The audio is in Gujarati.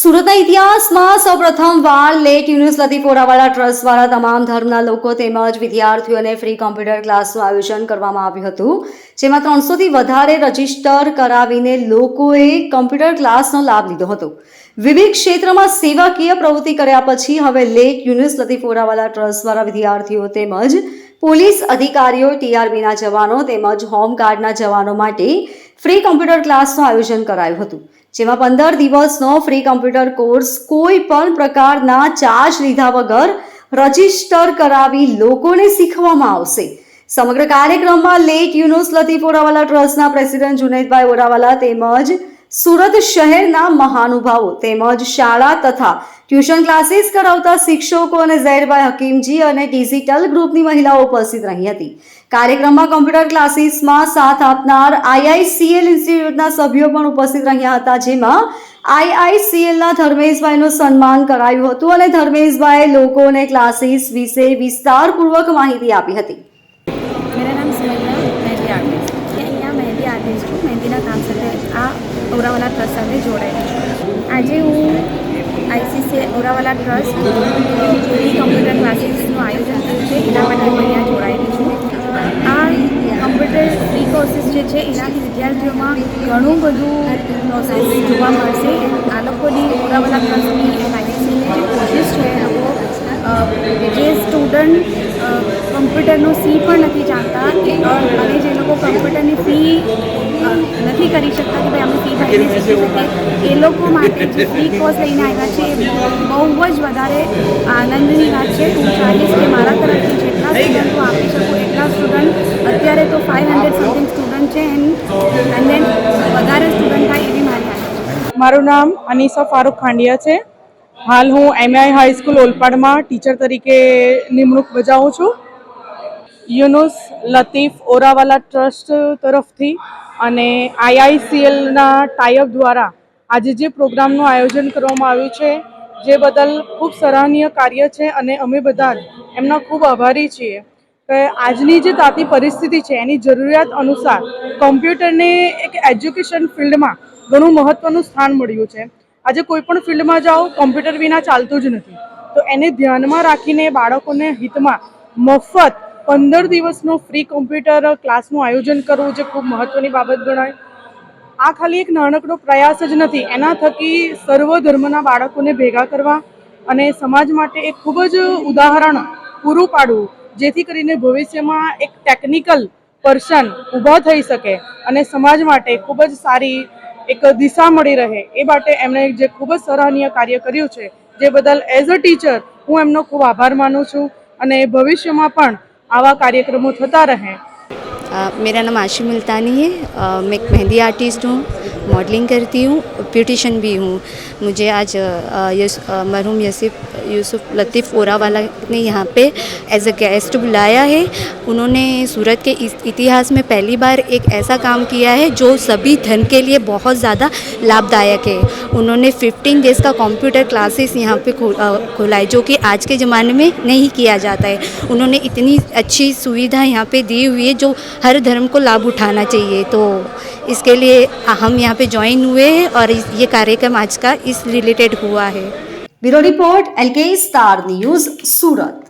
સુરતના ઇતિહાસમાં સૌપ્રથમવાર લેટ યુનુસ લતીફ ઓરાવાલા ટ્રસ્ટ દ્વારા તમામ ધર્મના લોકો તેમજ વિદ્યાર્થીઓને ફ્રી કોમ્પ્યુટર ક્લાસનું આયોજન કરવામાં આવ્યું હતું, જેમાં 300થી વધારે રજીસ્ટર કરાવીને લોકોએ કોમ્પ્યુટર ક્લાસનો લાભ લીધો હતો. વિવિધ ક્ષેત્રમાં સેવાકીય પ્રવૃત્તિ કર્યા પછી હવે લેટ યુનુસ લતીફ ઓરાવાલા ટ્રસ્ટ દ્વારા વિદ્યાર્થીઓ તેમજ પોલીસ અધિકારીઓ, ટીઆરબીના જવાનો તેમજ હોમગાર્ડના જવાનો માટે ફ્રી કોમ્પ્યુટર ક્લાસનું આયોજન કરાયું હતું, જેમાં 15 દિવસનો ફ્રી કોમ્પ્યુટર કોર્સ કોઈ પણ પ્રકારના ચાર્જ લીધા વગર રજીસ્ટર કરાવી લોકોને શીખવવામાં આવશે. સમગ્ર કાર્યક્રમમાં લેટ યુનુસ લતીફ ઓરાવાલા ટ્રસ્ટના પ્રેસિડેન્ટ જુનૈદભાઈ ઓરાવાલા તેમજ સુરત શહેરના મહાનુભાવો તેમજ શાળા તથા ટ્યુશન ક્લાસીસ કરાવતા શિક્ષકો અને ઝૈરભાઈ હકીમજી અને ડિજિટલ ગ્રુપની મહિલાઓ ઉપસ્થિત રહી હતી. કાર્યક્રમમાં કોમ્પ્યુટર ક્લાસીસમાં સાથ આપનાર આઈઆઈસીએલ ઇન્સ્ટિટ્યૂટના સભ્યો પણ ઉપસ્થિત રહ્યા હતા, જેમાં આઈઆઈસીએલના ધર્મેશભાઈનું સન્માન કરાયું હતું અને ધર્મેશભાઈએ લોકોને ક્લાસીસ વિશે વિસ્તારપૂર્વક માહિતી આપી હતી. मेरा नाम सुमैया मेहंदी आर्टिस्ट मैं અહીંયા મહેંદી આર્ટિસ્ટ છું. મહેંદીના કામ સાથે આ ઓરાવાલા ટ્રસ્ટ સાથે જોડાયેલી છું. આજે હું આઈસીસી ઓરાવાલા ટ્રસ્ટ ફ્રી કોમ્પ્યુટર ક્લાસીસનું આયોજન કર્યું છે, એના માટે હું અહીંયા જોડાયેલી છું. આ કોમ્પ્યુટર ફ્રી કોર્સીસ જે છે એનાથી વિદ્યાર્થીઓમાં ઘણું બધું પ્રોસેસ જોવા મળશે. આ લોકોની ઓરાવાલા ટ્રસ્ટની આઈસીસીની જે કોર્સીસ છે એ લોકો જે સ્ટુડન્ટ કમ્પ્યુટરનું સી પણ નથી જાણતા અને જે લોકો કમ્પ્યુટરની ફી નથી કરી શકતા કે ભાઈ અમે ફી ભરીને શીખી શકીએ, એ લોકો માટે જે ફ્રી કોર્સ લઈને આવ્યા છે એ બહુ જ વધારે આનંદની વાત છે. હું ચાહીશ કે મારા તરફથી જેટલા સ્ટુડન્ટો આપી શકું એટલા સ્ટુડન્ટ, અત્યારે તો 500 સમથિંગ સ્ટુડન્ટ છે એન્ડ દેન વધારે સ્ટુડન્ટ થાય એવી મારી આશા છે. મારું નામ અનીસા ફારૂક ખાંડિયા છે. હાલ હું એમઆઈ હાઈસ્કૂલ ઓલપાડમાં ટીચર તરીકે નિમણૂક બજાવું છું. યુનુસ લતીફ ઓરાવાલા ટ્રસ્ટ તરફથી અને આઈઆઈસીએલના ટાઈઅપ દ્વારા આજે જે પ્રોગ્રામનું આયોજન કરવામાં આવ્યું છે, જે બદલ ખૂબ સરાહનીય કાર્ય છે અને અમે બધા એમના ખૂબ આભારી છીએ કે આજની જે તાતી પરિસ્થિતિ છે એની જરૂરિયાત અનુસાર કોમ્પ્યુટરને એક એજ્યુકેશન ફિલ્ડમાં ઘણું મહત્ત્વનું સ્થાન મળ્યું છે. આજે કોઈ પણ ફિલ્ડમાં જાઓ કોમ્પ્યુટર વિના ચાલતું જ નથી. તો એને ધ્યાનમાં રાખીને બાળકોને હિતમાં મફત 15 દિવસનો ફ્રી કોમ્પ્યુટર ક્લાસનું આયોજન કરવું જે ખૂબ મહત્ત્વની બાબત ગણાય. આ ખાલી એક નાનકડો પ્રયાસ જ નથી, એના થકી સર્વ ધર્મના બાળકોને ભેગા કરવા અને સમાજ માટે એક ખૂબ જ ઉદાહરણ પૂરું પાડવું, જેથી કરીને ભવિષ્યમાં એક ટેકનિકલ પર્સન ઊભા થઈ શકે અને સમાજ માટે ખૂબ જ સારી એક દિશા મળી રહે, એ માટે એમણે જે ખૂબ જ સરાહનીય કાર્ય કર્યું છે, જે બદલ એઝ અ ટીચર હું એમનો ખૂબ આભાર માનું છું અને ભવિષ્યમાં પણ આવા कार्यक्रमों થતા રહે. मेरा नाम आशी मुल्तानी है. मैं एक मेहंदी आर्टिस्ट हूँ, मॉडलिंग करती हूँ, ब्यूटिशियन भी हूँ. मुझे आज मरहूम यूसुफ लतीफ़ ओरावाला ने यहाँ पे एज अ गेस्ट बुलाया है. उन्होंने सूरत के इतिहास में पहली बार एक ऐसा काम किया है जो सभी धर्म के लिए बहुत ज़्यादा लाभदायक है. उन्होंने 15 डेज़ का कंप्यूटर क्लासेस यहाँ पे खोला है, जो कि आज के ज़माने में नहीं किया जाता है. उन्होंने इतनी अच्छी सुविधा यहाँ पे दी हुई है जो हर धर्म को लाभ उठाना चाहिए. तो इसके लिए हम यहाँ पे ज्वाइन हुए हैं और ये कार्यक्रम आज का इस रिलेटेड हुआ है. Bureau report LK star news, सूरत.